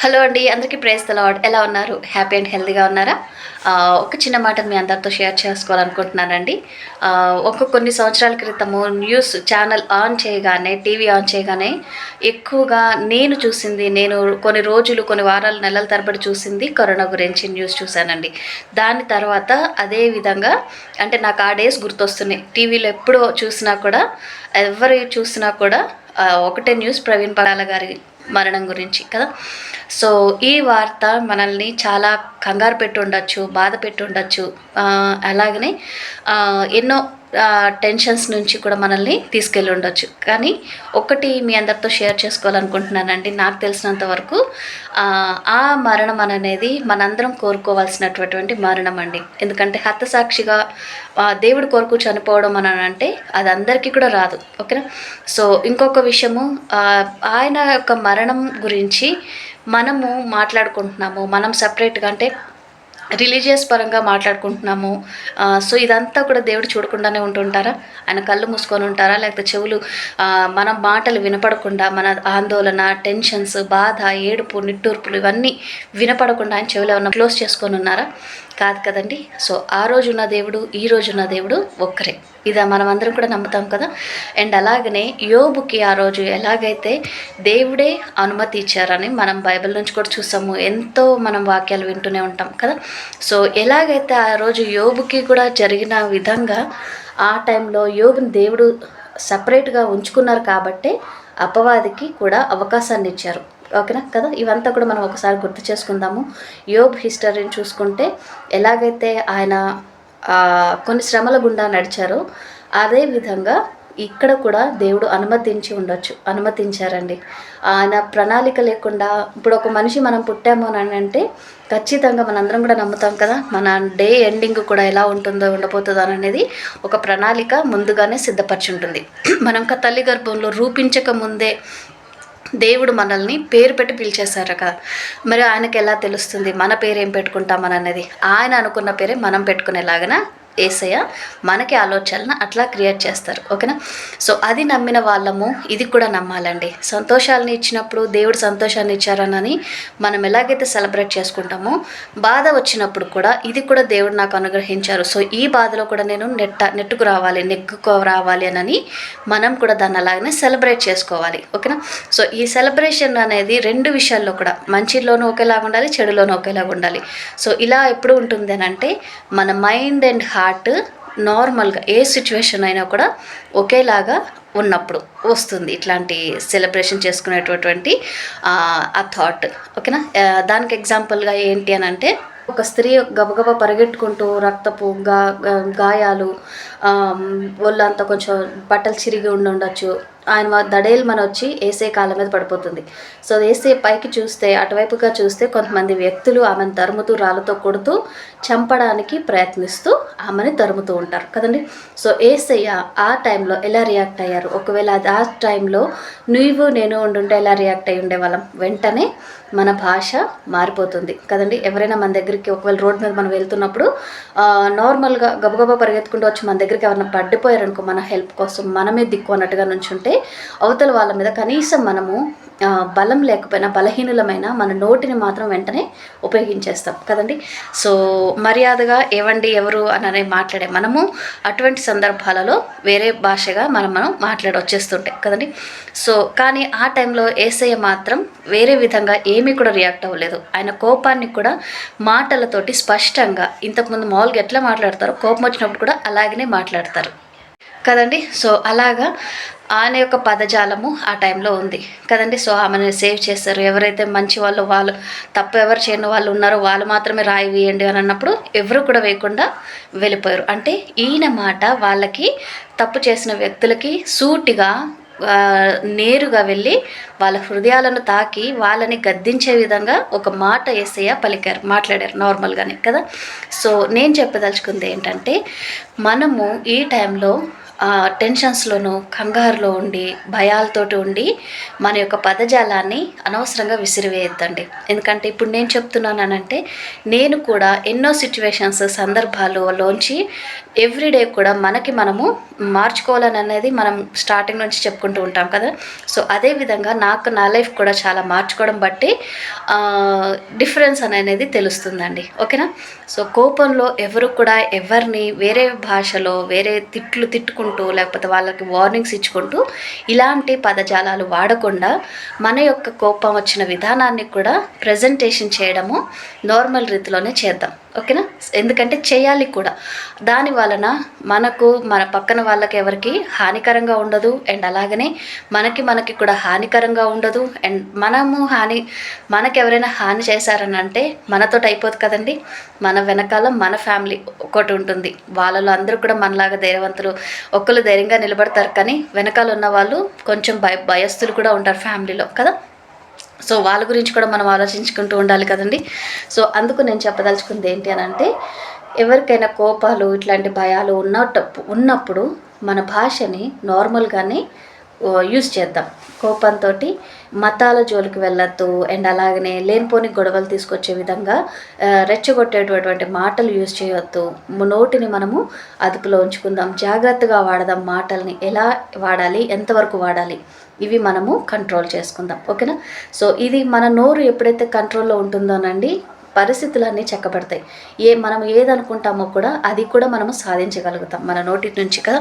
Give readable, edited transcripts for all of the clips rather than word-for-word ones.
Hello అండి. అందరికీ praise the lord. ఎలా ఉన్నారు? హ్యాపీ అండ్ హెల్తీగా ఉన్నారా? ఒక చిన్న మాటను మీ అందరితో షేర్ చేసుకోవాలనుకుంటున్నానండి. కొన్ని సంవత్సరాల క్రితము న్యూస్ ఛానల్ ఆన్ చేయగానే, టీవీ ఆన్ చేయగానే ఎక్కువగా నేను కొన్ని రోజులు, కొన్ని వారాలు, నెలల తరబడి చూసింది కరోనా గురించి న్యూస్ చూశానండి. దాని తర్వాత అదే విధంగా అంటే నాకు ఆ డేస్ గుర్తొస్తున్నాయి. టీవీలో ఎప్పుడు చూసినా కూడా, ఎవరు చూసినా కూడా ఒకటే న్యూస్ ప్రవీణ్ పగడాల గారి మరణం గురించి కదా. సో ఈ వార్త మనల్ని చాలా కంగారు పెట్టి ఉండొచ్చు, బాధ పెట్టి ఉండొచ్చు. అలాగనే ఎన్నో టెన్షన్స్ నుంచి కూడా మనల్ని తీసుకెళ్ళి ఉండొచ్చు. కానీ ఒకటి మీ అందరితో షేర్ చేసుకోవాలనుకుంటున్నానండి. నాకు తెలిసినంత వరకు ఆ మరణం అనేది మనందరం కోరుకోవాల్సినటువంటి మరణం అండి. ఎందుకంటే హతసాక్షిగా దేవుడి కొరకు చనిపోవడం అని అంటే అది అందరికీ కూడా రాదు. ఓకేనా. సో ఇంకొక విషయము, ఆయన యొక్క మరణం గురించి మనము మాట్లాడుకుంటున్నాము. మనం సపరేట్గా అంటే రిలీజియస్ పరంగా మాట్లాడుకుంటున్నాము. సో ఇదంతా కూడా దేవుడు చూడకుండానే ఉంటుంటారా? ఆయన కళ్ళు మూసుకొని ఉంటారా? లేకపోతే చెవులు మన మాటలు వినపడకుండా, మన ఆందోళన, టెన్షన్స్, బాధ, ఏడుపు, నిట్టూర్పులు ఇవన్నీ వినపడకుండా ఆయన చెవులు ఏమన్నా క్లోజ్ చేసుకొని ఉన్నారా? కాదు కదండి. సో ఆ రోజున్న దేవుడు, ఈ రోజున్న దేవుడు ఒక్కరే. ఇదా మనం అందరం కూడా నమ్ముతాం కదా. అండ్ అలాగనే యోబుకి ఆ రోజు ఎలాగైతే దేవుడే అనుమతి ఇచ్చారని మనం బైబిల్ నుంచి కూడా చూసాము. ఎంతో మనం వాక్యాలు వింటూనే ఉంటాం కదా. సో ఎలాగైతే ఆ రోజు యోబుకి కూడా జరిగిన విధంగా ఆ టైంలో యోబుని దేవుడు సపరేట్గా ఉంచుకున్నారు కాబట్టే అపవాదికి కూడా అవకాశాన్ని ఇచ్చారు. ఓకేనా కదా. ఇవంతా కూడా మనం ఒకసారి గుర్తు చేసుకుందాము. యోబ్ హిస్టరీని చూసుకుంటే ఎలాగైతే ఆయన కొన్ని శ్రమల గుండా నడిచారో అదే విధంగా ఇక్కడ కూడా దేవుడు అనుమతించారండి. ఆయన ప్రణాళిక లేకుండా ఇప్పుడు ఒక మనిషి మనం పుట్టాము అని అంటే ఖచ్చితంగా మనందరం కూడా నమ్ముతాం కదా, మన డే ఎండింగ్ కూడా ఎలా ఉండబోతుందో అనేది ఒక ప్రణాళిక ముందుగానే సిద్ధపరచుంటుంది. మనం తల్లి గర్భంలో రూపించక ముందే దేవుడు మనల్ని పేరు పెట్టి పిలిచేశారు కదా. మరి ఆయనకి ఎలా తెలుస్తుంది మన పేరు ఏం పెట్టుకుంటామని అనేది? ఆయన అనుకున్న పేరే మనం పెట్టుకునేలాగన యేసయ్య మనకి ఆలోచనలను అట్లా క్రియేట్ చేస్తారు. ఓకేనా. సో అది నమ్మిన వాళ్ళము ఇది కూడా నమ్మాలండి. సంతోషాలను ఇచ్చినప్పుడు దేవుడు సంతోషాన్ని ఇచ్చారనని మనం ఎలాగైతే సెలబ్రేట్ చేసుకుంటామో, బాధ వచ్చినప్పుడు కూడా ఇది కూడా దేవుడు నాకు అనుగ్రహించారు, సో ఈ బాధలో కూడా నేను నెట్టుకు రావాలి అని మనం కూడా దాన్ని అలాగనే సెలబ్రేట్ చేసుకోవాలి. ఓకేనా. సో ఈ సెలబ్రేషన్ అనేది రెండు విషయాల్లో కూడా, మంచిలోనూ ఒకేలాగా ఉండాలి, చెడులోనూ ఒకేలాగా ఉండాలి. సో ఇలా ఎప్పుడు ఉంటుంది అని అంటే మన మైండ్ అండ్ హార్ట్ నార్మల్గా ఏ సిచ్యువేషన్ అయినా కూడా ఒకేలాగా ఉన్నప్పుడు వస్తుంది ఇట్లాంటి సెలబ్రేషన్ చేసుకునేటటువంటి ఆ థాట్. ఓకేనా. దానికి ఎగ్జాంపుల్గా ఏంటి అని అంటే, ఒక స్త్రీ గబగబా పరిగెట్టుకుంటూ రక్తపు గాయాలు, ఒళ్ళంతా కొంచెం బట్టలు చిరిగి ఉండొచ్చు, ఆయన దడేలు మన వచ్చి ఏసే కాళ్ళ మీద పడిపోతుంది. సో ఏసే పైకి చూస్తే, అటువైపుగా చూస్తే కొంతమంది వ్యక్తులు ఆమెను తరుముతూ, రాళ్ళతో కొడుతూ చంపడానికి ప్రయత్నిస్తూ ఆమెని తరుముతూ ఉంటారు కదండి. సో ఏసయ్య ఆ టైంలో ఎలా రియాక్ట్ అయ్యారు? ఒకవేళ ఆ టైంలో నువ్వు నేను ఉండుంటే ఎలా రియాక్ట్ అయ్యి ఉండేవాళ్ళం? వెంటనే మన భాష మారిపోతుంది కదండి. ఎవరైనా మన దగ్గరికి ఒకవేళ రోడ్ మీద మనం వెళ్తున్నప్పుడు నార్మల్గా గబగబా పరిగెత్తుకుంటూ వచ్చి మన దగ్గరికి ఎవరైనా పడిపోయారనుకో, మన హెల్ప్ కోసం మనమే దిక్కు అన్నట్టుగా నుంచుంటే అవతల వాళ్ళ మీద కనీసం మనము బలం లేకపోయినా, బలహీనులమైన మన నోటిని మాత్రం వెంటనే ఉపయోగించేస్తాం కదండి. సో మర్యాదగా ఏవండి ఎవరు అని మాట్లాడే మనము అటువంటి సందర్భాలలో వేరే భాషగా మనం మాట్లాడొచ్చేస్తుంటాయి కదండి. సో కానీ ఆ టైంలో యేసయ్య మాత్రం వేరే విధంగా ఏమీ కూడా రియాక్ట్ అవ్వలేదు. ఆయన కోపాన్ని కూడా మాటలతోటి స్పష్టంగా, ఇంతకుముందు మామూలుగా ఎట్లా మాట్లాడతారో కోపం వచ్చినప్పుడు కూడా అలాగనే మాట్లాడతారు కదండి. సో అలాగా ఆయన యొక్క పదజాలము ఆ టైంలో ఉంది కదండి. సో ఆమెను సేవ్ చేస్తారు. ఎవరైతే మంచి వాళ్ళు తప్పు ఎవరు చేయని వాళ్ళు ఉన్నారో వాళ్ళు మాత్రమే రాయి వేయండి అని అన్నప్పుడు ఎవరు కూడా వేయకుండా వెళ్ళిపోయారు. అంటే ఈయన మాట వాళ్ళకి, తప్పు చేసిన వ్యక్తులకి సూటిగా నేరుగా వెళ్ళి వాళ్ళ హృదయాలను తాకి వాళ్ళని గద్దించే విధంగా ఒక మాట యేసయ్య మాట్లాడారు నార్మల్గానే కదా. సో నేను చెప్పదలుచుకుంది ఏంటంటే, మనము ఈ టైంలో టెన్షన్స్లోనూ కంగారులో ఉండి భయాలతోటి ఉండి మన యొక్క పదజాలాన్ని అనవసరంగా విసిరివేయొద్దండి. ఎందుకంటే ఇప్పుడు నేను చెప్తున్నానంటే నేను కూడా ఎన్నో సిచ్యువేషన్స్ సందర్భాలలోంచి ఎవ్రీడే కూడా మనకి మనము మార్చుకోవాలని అనేది మనం స్టార్టింగ్ నుంచి చెప్పుకుంటూ ఉంటాం కదా. సో అదేవిధంగా నాకు నా లైఫ్ కూడా చాలా మార్చుకోవడం బట్టి డిఫరెన్స్ అనేది తెలుస్తుందండి. ఓకేనా. సో కోపంలో ఎవరు కూడా ఎవరిని వేరే భాషలో వేరే తిట్టుకుంటూ లేకపోతే వాళ్ళకి వార్నింగ్స్ ఇచ్చుకుంటూ ఇలాంటి పదజాలాలు వాడకుండా మన యొక్క కోపం వచ్చిన విధానాన్ని కూడా ప్రజెంటేషన్ చేయడము నార్మల్ రీతిలోనే చేద్దాం. ఓకేనా. ఎందుకంటే చేయాలి కూడా. దాని వలన మనకు మన పక్కన వాళ్ళకి ఎవరికి హానికరంగా ఉండదు. అండ్ అలాగనే మనకి కూడా హానికరంగా ఉండదు. అండ్ మనకి ఎవరైనా హాని చేశారని అంటే మనతోటి అయిపోదు కదండి. మన వెనకాల మన ఫ్యామిలీ ఒకటి ఉంటుంది. వాళ్ళలో అందరూ కూడా మనలాగా ధైర్యవంతులు, ఒకళ్ళు ధైర్యంగా నిలబడతారు. కానీ వెనకాల ఉన్న వాళ్ళు కొంచెం భయస్థులు కూడా ఉంటారు ఫ్యామిలీలో కదా. సో వాళ్ళ గురించి కూడా మనం ఆలోచించుకుంటూ ఉండాలి కదండి. సో అందుకు నేను చెప్పదలుచుకుంది ఏంటి అని అంటే, ఎవరికైనా కోపాలు ఇట్లాంటి భయాలు ఉన్నప్పుడు మన భాషని నార్మల్గానే యూజ్ చేద్దాం. కోపంతో మతాల జోలికి వెళ్ళొద్దు. అండ్ అలాగనే లేనిపోని గొడవలు తీసుకొచ్చే విధంగా రెచ్చగొట్టేటటువంటి మాటలు యూజ్ చేయొద్దు. నోటిని మనము అదుపులో ఉంచుకుందాం. జాగ్రత్తగా వాడదాం. మాటల్ని ఎలా వాడాలి, ఎంతవరకు వాడాలి, ఇవి మనము కంట్రోల్ చేసుకుందాం. ఓకేనా. సో ఇది మన నోరు ఎప్పుడైతే కంట్రోల్లో ఉంటుందోనండి పరిస్థితులన్నీ చక్కబడతాయి. మనం ఏదనుకుంటామో కూడా అది కూడా మనము సాధించగలుగుతాం మన నోటి నుంచి కదా.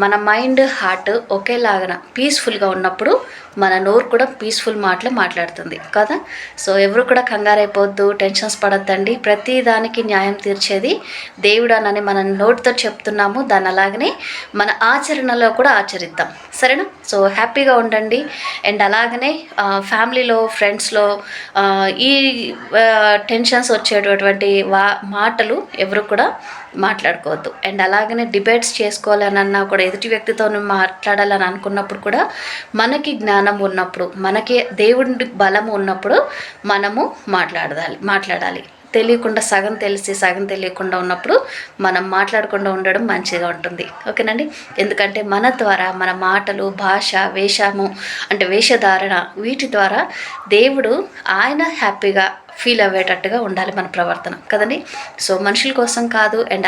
మన మైండ్ హార్ట్ ఒకేలాగా పీస్ఫుల్గా ఉన్నప్పుడు మన నోరు కూడా పీస్ఫుల్ మాటలు మాట్లాడుతుంది కదా. సో ఎవరు కూడా కంగారైపోవద్దు, టెన్షన్స్ పడొద్దండి. ప్రతి దానికి న్యాయం తీర్చేది దేవుడు అని మన నోటితో చెప్తున్నాము. దాన్ని అలాగనే మన ఆచరణలో కూడా ఆచరిద్దాం. సరేనా. సో హ్యాపీగా ఉండండి. అండ్ అలాగనే ఫ్యామిలీలో ఫ్రెండ్స్లో ఈ టెన్షన్స్ వచ్చేటటువంటి మాటలు ఎవరు కూడా మాట్లాడుకోవద్దు. అండ్ అలాగనే డిబేట్స్ చేసుకోవాలని అన్నా కూడా ఎదుటి వ్యక్తితో మాట్లాడాలని అనుకున్నప్పుడు కూడా మనకి జ్ఞానం ఉన్నప్పుడు, మనకి దేవుడి బలం ఉన్నప్పుడు మనము మాట్లాడాలి. తెలియకుండా సగం తెలిసి సగం తెలియకుండా ఉన్నప్పుడు మనం మాట్లాడకుండా ఉండడం మంచిగా ఉంటుంది. ఓకేనండి. ఎందుకంటే మన ద్వారా మన మాటలు, భాష, వేషధారణ వీటి ద్వారా దేవుడు ఆయన హ్యాపీగా ఫీల్ అయ్యేటట్టుగా ఉండాలి మన ప్రవర్తన కదండి. సో మనుషుల కోసం కాదు. అండ్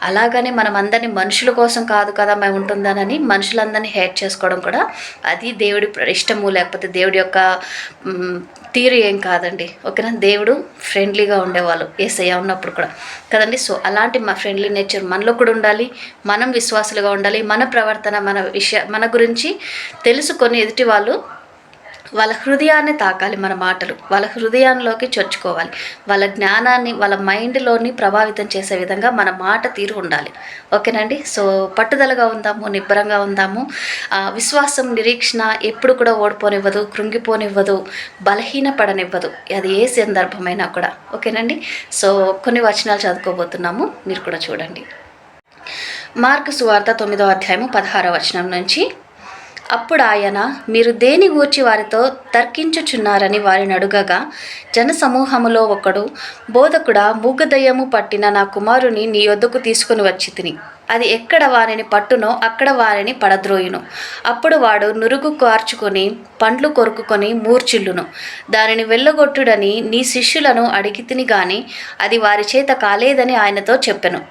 అలాగనే మనం అందరినీ మనుషుల కోసం కాదు కదా మేము ఉంటుందనని మనుషులందరినీ హేట్ చేసుకోవడం కూడా అది దేవుడి ఇష్టము, లేకపోతే దేవుడి యొక్క తీరు ఏం కాదండి. ఓకేనా. దేవుడు ఫ్రెండ్లీగా ఉండేవాళ్ళు యేసయ్య ఉన్నప్పుడు కూడా కదండి. సో అలాంటి ఫ్రెండ్లీ నేచర్ మనలో కూడా ఉండాలి. మనం విశ్వాసులుగా ఉండాలి. మన ప్రవర్తన మన గురించి తెలుసుకొని ఎదుటి వాళ్ళ హృదయాన్ని తాకాలి. మన మాటలు వాళ్ళ హృదయంలోకి చొచ్చుకోవాలి. వాళ్ళ జ్ఞానాన్ని, వాళ్ళ మైండ్లోని ప్రభావితం చేసే విధంగా మన మాట తీరు ఉండాలి. ఓకేనండి. సో పట్టుదలగా ఉందాము, నిబ్బరంగా ఉందాము. విశ్వాసం, నిరీక్షణ ఎప్పుడు కూడా ఓడిపోనివ్వదు, కృంగిపోనివ్వదు, బలహీనపడనివ్వదు. అది ఏ సందర్భమైనా కూడా. ఓకేనండి. సో కొన్ని వచనాలు చదువుకోబోతున్నాము, మీరు కూడా చూడండి. మార్కు సువార్త 9వ అధ్యాయము 16వ వచనం నుంచి, అప్పుడు ఆయన, మీరు దేని గూర్చి వారితో తర్కించుచున్నారని వారిని అడుగగా, జనసమూహములో ఒకడు, బోధకుడా, మూగదయ్యము పట్టిన నా కుమారుని నీ యొద్దకు తీసుకుని వచ్చి తిని, అది ఎక్కడ వారిని పట్టునో అక్కడ వారిని పడద్రోయును. అప్పుడు వాడు నురుగు కార్చుకొని పండ్లు కొరుకుకొని మూర్చిల్లును. దానిని వెళ్ళగొట్టుడని నీ శిష్యులను అడిగితిని గాని అది వారి చేత కాలేదని ఆయనతో చెప్పెను.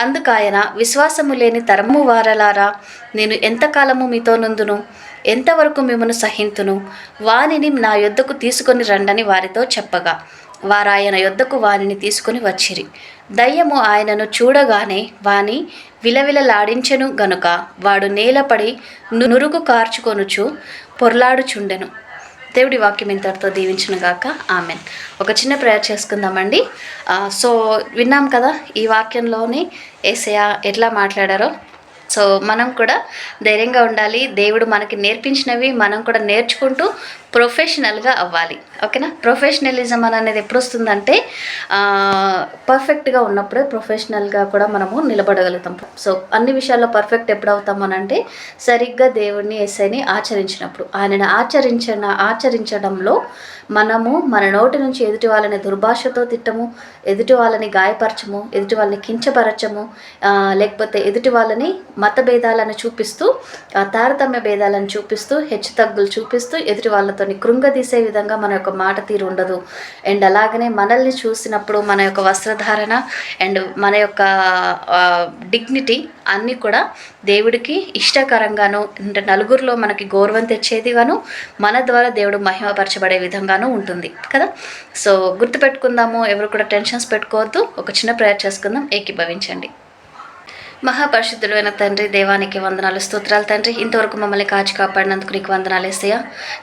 అందుకాయన, విశ్వాసము లేని తరము వారలారా, నేను ఎంతకాలము మీతో నుందును, ఎంతవరకు మిమ్మను సహింతును, వానిని నా యొద్దకు తీసుకొని రండని వారితో చెప్పగా, వారాయన యొద్దకు వానిని తీసుకుని వచ్చిరి. దయ్యము ఆయనను చూడగానే వాని విలవిలలాడించెను గనుక వాడు నేలపడి నురుగు కార్చుకొనుచు పొర్లాడుచుండెను. దేవుడి వాక్యం ఇంతటితో దీవించును గాక. ఆమెన్. ఒక చిన్న ప్రేయర్ చేసుకుందామండి. సో విన్నాం కదా ఈ వాక్యంలోని యేసయ్య ఎట్లా మాట్లాడారో. సో మనం కూడా ధైర్యంగా ఉండాలి. దేవుడు మనకి నేర్పించినవి మనం కూడా నేర్చుకుంటూ ప్రొఫెషనల్గా అవ్వాలి. ఓకేనా? ప్రొఫెషనలిజం అనేది ఎప్పుడు వస్తుందంటే పర్ఫెక్ట్గా ఉన్నప్పుడే ప్రొఫెషనల్గా కూడా మనము నిలబడగలుగుతాం. సో అన్ని విషయాల్లో పర్ఫెక్ట్ ఎప్పుడు అవుతాము అని అంటే సరిగ్గా దేవుడిని ఎస్ఐని ఆచరించినప్పుడు. ఆయనను ఆచరించడంలో మనము మన నోటి నుంచి ఎదుటి వాళ్ళని దుర్భాషతో తిట్టము, ఎదుటి వాళ్ళని గాయపరచము, ఎదుటి వాళ్ళని కించపరచము, లేకపోతే ఎదుటి వాళ్ళని మత భేదాలను చూపిస్తూ, తారతమ్య భేదాలను చూపిస్తూ, హెచ్చు తగ్గులు చూపిస్తూ ఎదుటి వాళ్ళతో కృంగదీసే విధంగా మన యొక్క మాట తీరు ఉండదు. అండ్ అలాగనే మనల్ని చూసినప్పుడు మన యొక్క వస్త్రధారణ అండ్ మన యొక్క డిగ్నిటీ అన్నీ కూడా దేవుడికి ఇష్టకరంగాను, అంటే నలుగురిలో మనకి గౌరవం తెచ్చేదిగాను, మన ద్వారా దేవుడు మహిమపరచబడే విధంగాను ఉంటుంది కదా. సో గుర్తుపెట్టుకుందాము, ఎవరు కూడా టెన్షన్స్ పెట్టుకోవద్దు. ఒక చిన్న ప్రేయర్ చేసుకుందాం, ఏకీభవించండి. మహాపరిశుద్ధుడైన తండ్రి, దేవానికి వందనాలు, స్తోత్రాలు తండ్రి. ఇంతవరకు మమ్మల్ని కాచి కాపాడినందుకు నీకు వందనాలు యేసయ్యా.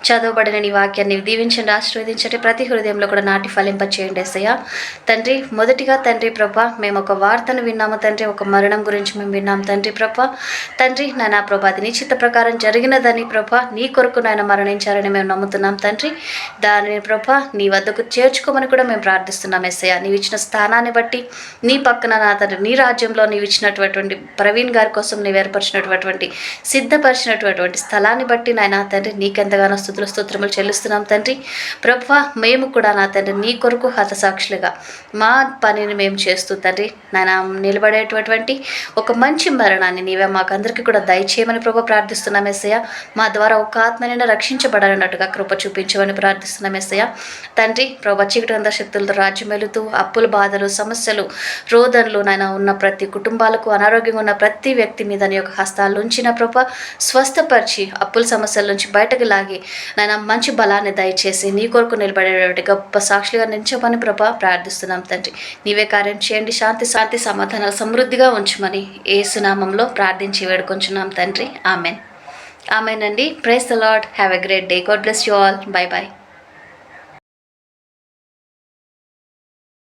చదవబడిన నీ వాక్యాన్ని దీవించండి, ఆశీర్వదించండి, ప్రతి హృదయంలో కూడా నాటి ఫలింప చేయండి యేసయ్యా. తండ్రి, మొదటిగా తండ్రి ప్రభా, మేము ఒక వార్తను విన్నాము తండ్రి, ఒక మరణం గురించి మేము విన్నాము తండ్రి ప్రభా. తండ్రి నాయన ప్రభా, అది నీ చిత్త ప్రకారం జరిగినదని ప్రభా, నీ కొరకు నాయన మరణించారని మేము నమ్ముతున్నాం తండ్రి. దానిని ప్రభా నీ వద్దకు చేర్చుకోమని కూడా మేము ప్రార్థిస్తున్నాం యేసయ్యా. నీవు ఇచ్చిన స్థానాన్ని బట్టి, నీ పక్కన నా తండ్రి నీ రాజ్యంలో నీవు ఇచ్చినటువంటి ప్రవీణ్ గారి కోసం నీవు ఏర్పరిచినటువంటి సిద్ధపరిచినటువంటి స్థలాన్ని బట్టి నాయన తండ్రి నీకెంతగానో స్తోత్రములు చెల్లిస్తున్నాం తండ్రి ప్రభా. మేము కూడా నా తండ్రి నీ కొరకు హతసాక్షులుగా మా పనిని మేము చేస్తూ తండ్రి నాయన నిలబడేటటువంటి ఒక మంచి మరణాన్ని నీవే మాకందరికీ కూడా దయచేయమని ప్రభా ప్రార్థిస్తున్నాం యేసయ్యా. మా ద్వారా ఒక ఆత్మనైనా రక్షించబడాలన్నట్టుగా కృప చూపించమని ప్రార్థిస్తున్నాం యేసయ్యా. తండ్రి ప్రభా, చీకటి అంధ శక్తులతో రాజ్యం వెళుతూ అప్పుల బాధలు, సమస్యలు, రోదనలు నాయన ఉన్న ప్రతి కుటుంబాలకు, అనారోగ్యంగా ఉన్న ప్రతి వ్యక్తి మీద నీ యొక్క హస్తాలు ఉంచిన ప్రభా స్వస్థపరిచి అప్పుల సమస్యల నుంచి బయటకు లాగి నాయన మంచి బలాన్ని దయచేసి నీ కొరకు నిలబడేటువంటి గొప్ప సాక్షులుగా నిలిచమని ప్రభా ప్రార్థిస్తున్నాం తండ్రి. నీవే కార్యం చేయండి, శాంతి సమాధానాలు సమృద్ధిగా ఉంచమని యేసు నామంలో ప్రార్థించి వేడుకొంచున్నాం తండ్రి. ఆమెన్. ఆమెన్ అండి. Praise the Lord. Have a great day. God bless you all. Bye by.